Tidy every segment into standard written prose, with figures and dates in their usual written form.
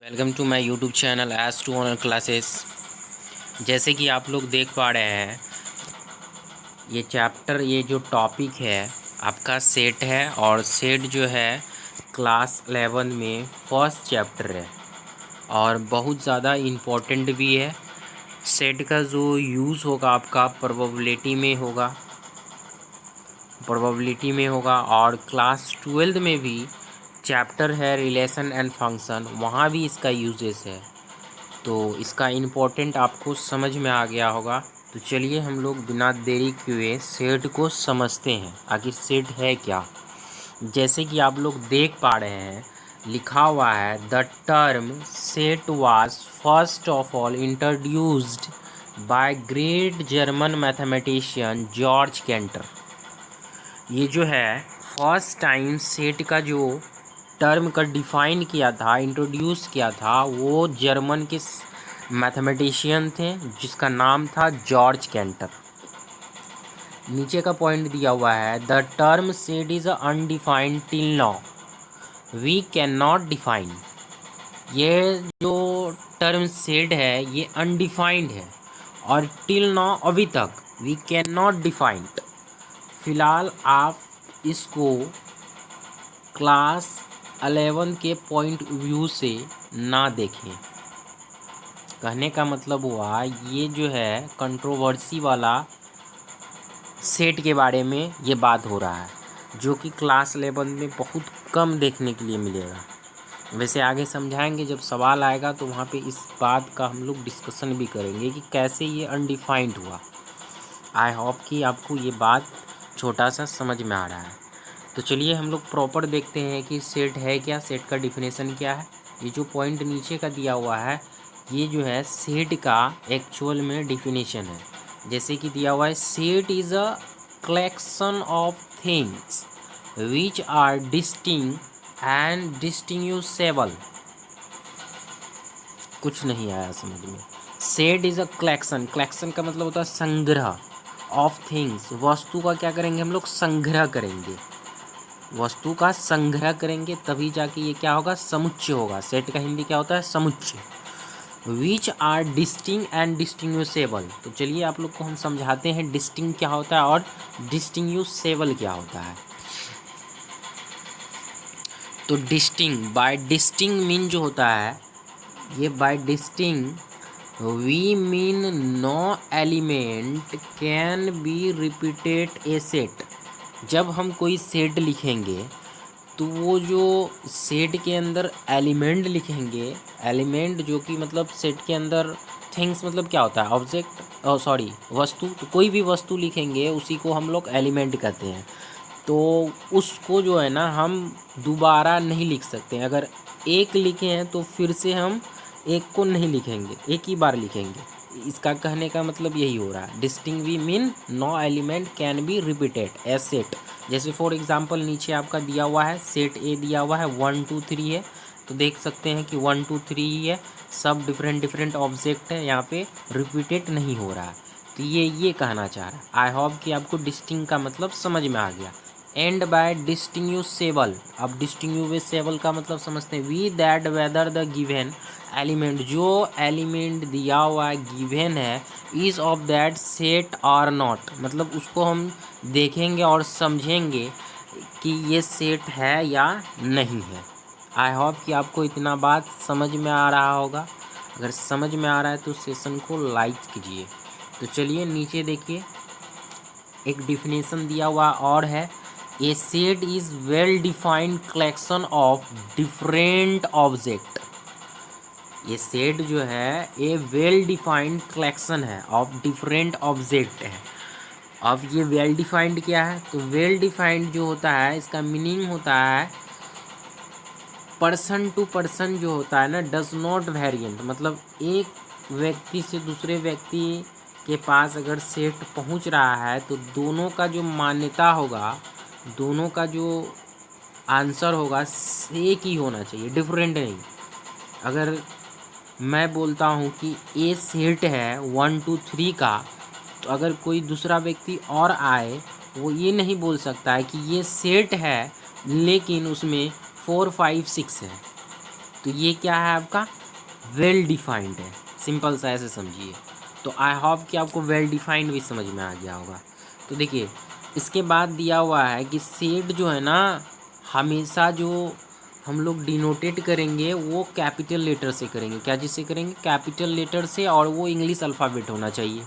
Welcome to my YouTube channel S two honour classes. जैसे कि आप लोग देख पा रहे हैं, ये जो टॉपिक है आपका सेट है, और सेट जो है क्लास 11 में फर्स्ट चैप्टर है और बहुत ज़्यादा इम्पोर्टेंट भी है। सेट का जो यूज़ होगा आपका प्रोबेबिलिटी में होगा और क्लास 12 में भी चैप्टर है रिलेशन एंड फंक्शन, वहाँ भी इसका यूजेस है। तो इसका इम्पोर्टेंट आपको समझ में आ गया होगा। तो चलिए हम लोग बिना देरी किए सेट को समझते हैं, आखिर सेट है क्या। जैसे कि आप लोग देख पा रहे हैं, लिखा हुआ है the term set was first of all introduced by great German mathematician George canter. ये जो है फर्स्ट टाइम सेट का जो टर्म का डिफाइन किया था, इंट्रोड्यूस किया था, वो जर्मन के मैथमेटिशियन थे जिसका नाम था जॉर्ज कैंटर। नीचे का पॉइंट दिया हुआ है the term set is undefined till now we can not define. ये जो टर्म सेट है ये अनडिफाइंड है और टिल नाउ अभी तक वी कैन नॉट डिफाइंड। फिलहाल आप इसको क्लास 11 के पॉइंट व्यू से ना देखें। कहने का मतलब हुआ ये जो है कंट्रोवर्सी वाला सेट के बारे में ये बात हो रहा है, जो कि क्लास 11 में बहुत कम देखने के लिए मिलेगा। वैसे आगे समझाएंगे, जब सवाल आएगा तो वहाँ पे इस बात का हम लोग डिस्कशन भी करेंगे कि कैसे ये अनडिफाइंड हुआ। आई होप कि आपको ये बात छोटा सा समझ में आ रहा है। तो चलिए हम लोग प्रॉपर देखते हैं कि सेट है क्या, सेट का डिफिनेशन क्या है। ये जो पॉइंट नीचे का दिया हुआ है ये जो है सेट का एक्चुअल में डिफिनेशन है। जैसे कि दिया हुआ है set is a collection of things which are distinct and distinguishable. कुछ नहीं आया समझ में। Set is a collection, collection का मतलब होता है संग्रह ऑफ थिंग्स। वस्तु का क्या करेंगे हम लोग, संग्रह करेंगे। वस्तु का संग्रह करेंगे तभी जाके ये क्या होगा, समुच्चय होगा। सेट का हिंदी क्या होता है, समुच्चय। Which are distinct and distinguishable. तो चलिए आप लोग को हम समझाते हैं डिस्टिंग क्या होता है और डिस्टिंग्विशेबल क्या होता है। तो डिस्टिंग, बाय डिस्टिंग मीन जो होता है, ये by distinct we mean no element can be repeated a set. जब हम कोई सेट लिखेंगे तो वो जो सेट के अंदर एलिमेंट लिखेंगे, एलिमेंट जो कि मतलब सेट के अंदर थिंग्स मतलब क्या होता है, ऑब्जेक्ट, वस्तु। तो कोई भी वस्तु लिखेंगे उसी को हम लोग एलिमेंट कहते हैं। तो उसको जो है ना हम दोबारा नहीं लिख सकते। अगर एक लिखे हैं तो फिर से हम एक को नहीं लिखेंगे, एक ही बार लिखेंगे। इसका कहने का मतलब यही हो रहा है। Distinct we mean no element can be repeated as set. जैसे फॉर एग्जांपल नीचे आपका दिया हुआ है सेट ए दिया हुआ है 1 2 3 है, तो देख सकते हैं कि 1 2 3 ही है, सब डिफरेंट डिफरेंट ऑब्जेक्ट है, यहाँ पे रिपीटेड नहीं हो रहा है। तो ये कहना चाह रहा है। आई होप कि आपको डिस्टिंग का मतलब समझ में आ गया। एंड बाय डिस्टिंग्विशेबल, अब डिस्टिंग्विशेबल का मतलब समझते हैं। We that whether the given element, जो एलिमेंट दिया हुआ है गिवन है, इज ऑफ दैट सेट और नॉट, मतलब उसको हम देखेंगे और समझेंगे कि ये सेट है या नहीं है। आई होप कि आपको इतना बात समझ में आ रहा होगा। अगर समझ में आ रहा है तो सेशन को लाइक कीजिए। तो चलिए नीचे देखिए, एक डिफिनेशन दिया हुआ और है, a set is well defined collection of different object. ये सेट जो है ए वेल डिफाइंड कलेक्शन है ऑफ डिफरेंट ऑब्जेक्ट है। अब ये वेल डिफाइंड क्या है, तो वेल डिफाइंड जो होता है इसका मीनिंग होता है पर्सन टू पर्सन जो होता है ना, डज नॉट वेरिएंट। मतलब एक व्यक्ति से दूसरे व्यक्ति के पास अगर सेट पहुंच रहा है तो दोनों का जो मान्यता होगा, दोनों का जो आंसर होगा एक ही होना चाहिए, डिफरेंट नहीं। अगर मैं बोलता हूँ कि ए सेट है 1 2 3 का, तो अगर कोई दूसरा व्यक्ति और आए, वो ये नहीं बोल सकता है कि ये सेट है लेकिन उसमें 4 5 6 है। तो ये क्या है आपका, वेल डिफाइंड है, सिंपल सा ऐसे समझिए। तो आई होप कि आपको वेल डिफाइंड भी समझ में आ गया होगा। तो देखिए इसके बाद दिया हुआ है कि सेट जो है ना, हमेशा जो हम लोग डिनोटेट करेंगे वो कैपिटल लेटर से करेंगे। क्या चीज़ से करेंगे, कैपिटल लेटर से, और वो इंग्लिश अल्फ़ाबेट होना चाहिए।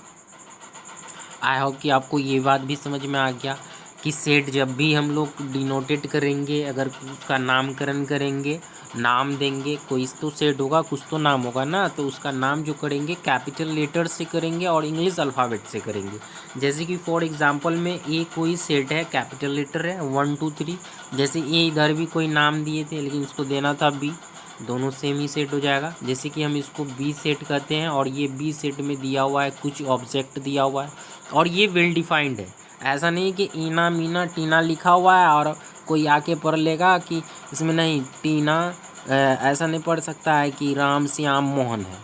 आई होप कि आपको ये बात भी समझ में आ गया कि सेट जब भी हम लोग डिनोटेट करेंगे, अगर उसका नामकरण करेंगे, नाम देंगे, कोई तो सेट होगा, कुछ तो नाम होगा ना, तो उसका नाम जो करेंगे कैपिटल लेटर से करेंगे और इंग्लिश अल्फ़ाबेट से करेंगे। जैसे कि फॉर एग्जांपल में ए कोई सेट है, कैपिटल लेटर है 1 2 3, जैसे ए इधर भी कोई नाम दिए थे लेकिन इसको देना था बी, दोनों सेम ही सेट हो जाएगा। जैसे कि हम इसको बी सेट कहते हैं और ये बी सेट में दिया हुआ है, कुछ ऑब्जेक्ट दिया हुआ है और ये वेल डिफाइंड है। ऐसा नहीं कि ईना मीना टीना लिखा हुआ है और कोई आके पढ़ लेगा कि इसमें नहीं टीना, ऐसा नहीं पढ़ सकता है कि राम श्याम मोहन है।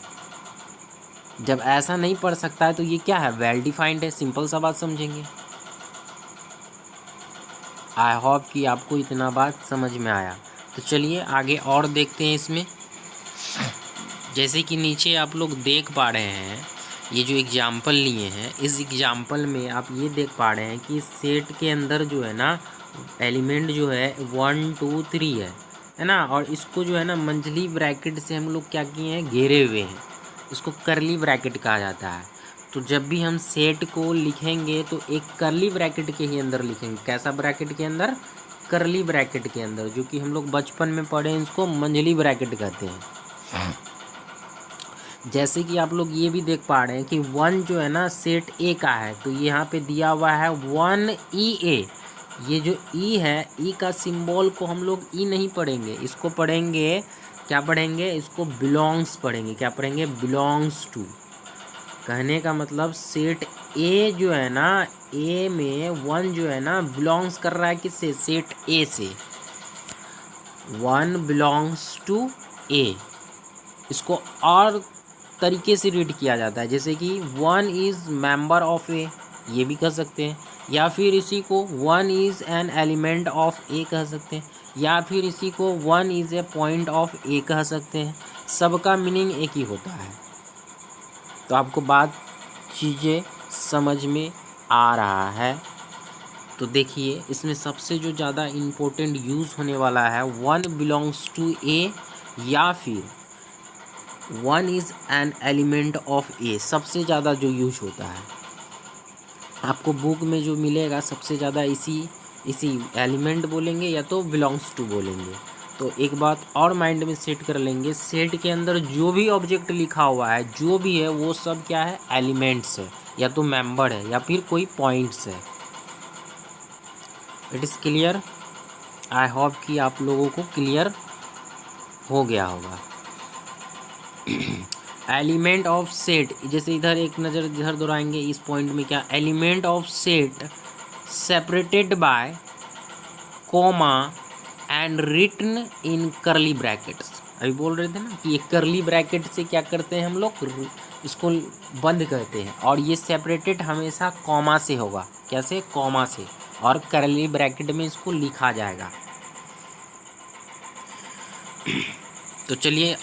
जब ऐसा नहीं पढ़ सकता है तो ये क्या है, वेल डिफाइंड है। सिंपल सा बात समझेंगे। आई होप कि आपको इतना बात समझ में आया। तो चलिए आगे और देखते हैं इसमें। जैसे कि नीचे आप लोग देख पा रहे हैं, ये जो एग्जाम्पल लिए हैं, इस एग्जाम्पल में आप ये देख पा रहे हैं कि सेट के अंदर जो है ना, एलिमेंट जो है 1 2 3 है ना, और इसको जो है ना मंझली ब्रैकेट से हम लोग क्या किए हैं, घेरे हुए हैं। इसको करली ब्रैकेट कहा जाता है। तो जब भी हम सेट को लिखेंगे तो एक करली ब्रैकेट के ही अंदर लिखेंगे। कैसा ब्रैकेट के अंदर, करली ब्रैकेट के अंदर, जो कि हम लोग बचपन में पढ़े हैं, इसको मंझली ब्रैकेट कहते हैं। जैसे कि आप लोग ये भी देख पा रहे हैं कि 1 जो है ना सेट ए का है, तो यहाँ पे दिया हुआ है 1 ई ए। ये जो ई है, ई का सिंबल को हम लोग ई नहीं पढ़ेंगे, इसको पढ़ेंगे, क्या पढ़ेंगे, इसको बिलोंग्स पढ़ेंगे। क्या पढ़ेंगे, बिलोंग्स टू। कहने का मतलब सेट ए जो है ना, ए में 1 जो है ना बिलोंग्स कर रहा है किससे, सेट ए से। 1 बिलोंग्स टू ए। इसको और तरीके से रीड किया जाता है, जैसे कि 1 इज़ मेंबर ऑफ ए, ये भी कह सकते हैं, या फिर इसी को 1 इज़ एन एलिमेंट ऑफ ए कह सकते हैं, या फिर इसी को 1 इज़ ए पॉइंट ऑफ ए कह सकते हैं। सबका मीनिंग एक ही होता है। तो आपको बात चीज़ें समझ में आ रहा है। तो देखिए इसमें सबसे जो ज़्यादा इम्पोर्टेंट यूज़ होने वाला है 1 बिलोंग्स टू ए, या फिर 1 इज़ एन एलिमेंट ऑफ ए, सबसे ज़्यादा जो यूज होता है। आपको बुक में जो मिलेगा सबसे ज़्यादा इसी एलिमेंट बोलेंगे या तो बिलोंग्स टू बोलेंगे। तो एक बात और माइंड में सेट कर लेंगे, सेट के अंदर जो भी ऑब्जेक्ट लिखा हुआ है, जो भी है, वो सब क्या है, एलिमेंट्स है, या तो मेंबर है या फिर कोई पॉइंट्स है। It is clear. I hope कि आप लोगों को क्लियर हो गया होगा। एलिमेंट ऑफ सेट, जैसे इधर एक नज़र इधर दोहराएंगे इस पॉइंट में, क्या, element of set separated by comma and written in curly brackets. अभी बोल रहे थे ना कि ये करली ब्रैकेट से क्या करते हैं हम लोग, इसको बंद करते हैं, और ये सेपरेटेड हमेशा कॉमा से होगा। कैसे, कॉमा से, और करली ब्रैकेट में इसको लिखा जाएगा। तो चलिए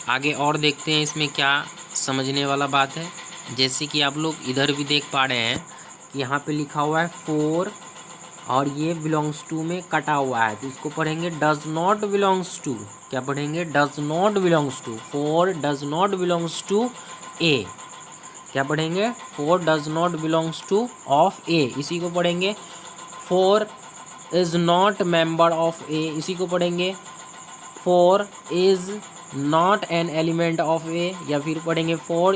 आगे और देखते हैं इसमें क्या समझने वाला बात है। जैसे कि आप लोग इधर भी देख पा रहे हैं कि यहाँ पे लिखा हुआ है 4, और ये बिलोंग्स टू में कटा हुआ है, तो इसको पढ़ेंगे डज नॉट बिलोंग्स टू। क्या पढ़ेंगे, does not belongs to. 4 does not belongs to a. क्या पढ़ेंगे, 4 does not belongs to of a. इसी को पढ़ेंगे 4 is not member of a. इसी को पढ़ेंगे 4 is not an element of a, या फिर पढ़ेंगे 4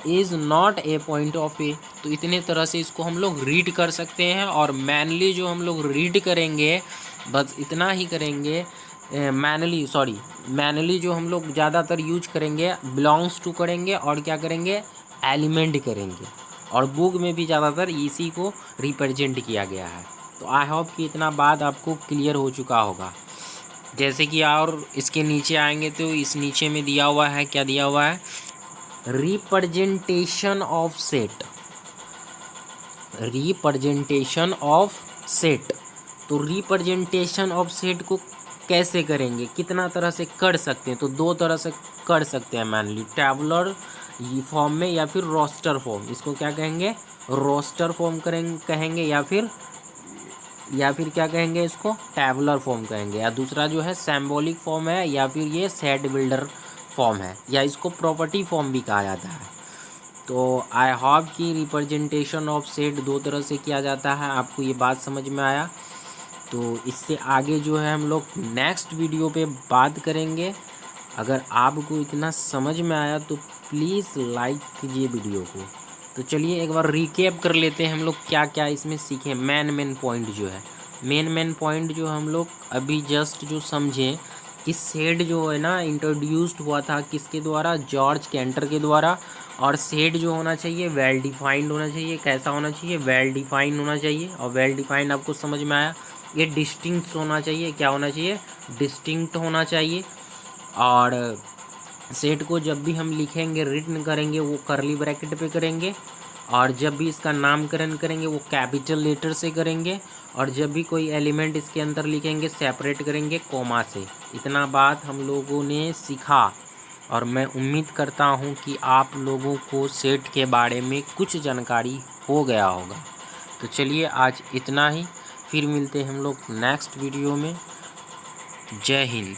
is not a point of a. तो इतने तरह से इसको हम लोग रीड कर सकते हैं, और मैनली जो हम लोग रीड करेंगे, बस इतना ही करेंगे, मैनली जो हम लोग ज़्यादातर यूज करेंगे बिलोंग्स टू करेंगे, और क्या करेंगे, एलिमेंट करेंगे, और बुक में भी ज़्यादातर इसी को रिप्रेजेंट किया गया है। तो आई होप कि इतना बात आपको क्लियर हो चुका होगा। जैसे कि और इसके नीचे आएंगे तो इस नीचे में दिया हुआ है, क्या दिया हुआ है, representation of set. Representation of set. तो रिप्रेजेंटेशन ऑफ सेट को कैसे करेंगे, कितना तरह से कर सकते हैं, तो दो तरह से कर सकते हैं मैनली, टैबुलर फॉर्म में या फिर रोस्टर फॉर्म। इसको क्या कहेंगे, रोस्टर फॉर्म कहेंगे या फिर क्या कहेंगे, इसको टैबुलर फॉर्म कहेंगे। या दूसरा जो है सिंबॉलिक फॉर्म है, या फिर ये सेट बिल्डर फॉर्म है, या इसको प्रॉपर्टी फॉर्म भी कहा जाता है। तो आई होप कि रिप्रेजेंटेशन ऑफ सेट दो तरह से किया जाता है, आपको ये बात समझ में आया। तो इससे आगे जो है हम लोग नेक्स्ट वीडियो पे बात करेंगे। अगर आपको इतना समझ में आया तो प्लीज़ लाइक कीजिए वीडियो को। तो चलिए एक बार रिकैप कर लेते हैं हम लोग क्या क्या इसमें सीखे। मेन पॉइंट जो है, मेन पॉइंट जो हम लोग अभी जस्ट जो समझें कि सेट जो है ना इंट्रोड्यूस्ड हुआ था किसके द्वारा, जॉर्ज कैंटर के द्वारा। और सेट जो होना चाहिए वेल डिफाइंड होना चाहिए। कैसा होना चाहिए, वेल डिफाइंड होना चाहिए। और वेल डिफाइंड आपको समझ में आया। ये डिस्टिंक्ट होना चाहिए, क्या होना चाहिए, डिस्टिंक्ट होना चाहिए। और सेट को जब भी हम लिखेंगे, रिटन करेंगे, वो करली ब्रैकेट पे करेंगे। और जब भी इसका नामकरण करेंगे वो कैपिटल लेटर से करेंगे। और जब भी कोई एलिमेंट इसके अंदर लिखेंगे सेपरेट करेंगे कॉमा से। इतना बात हम लोगों ने सीखा, और मैं उम्मीद करता हूँ कि आप लोगों को सेट के बारे में कुछ जानकारी हो गया होगा। तो चलिए आज इतना ही, फिर मिलते हैं हम लोग नेक्स्ट वीडियो में। जय हिंद।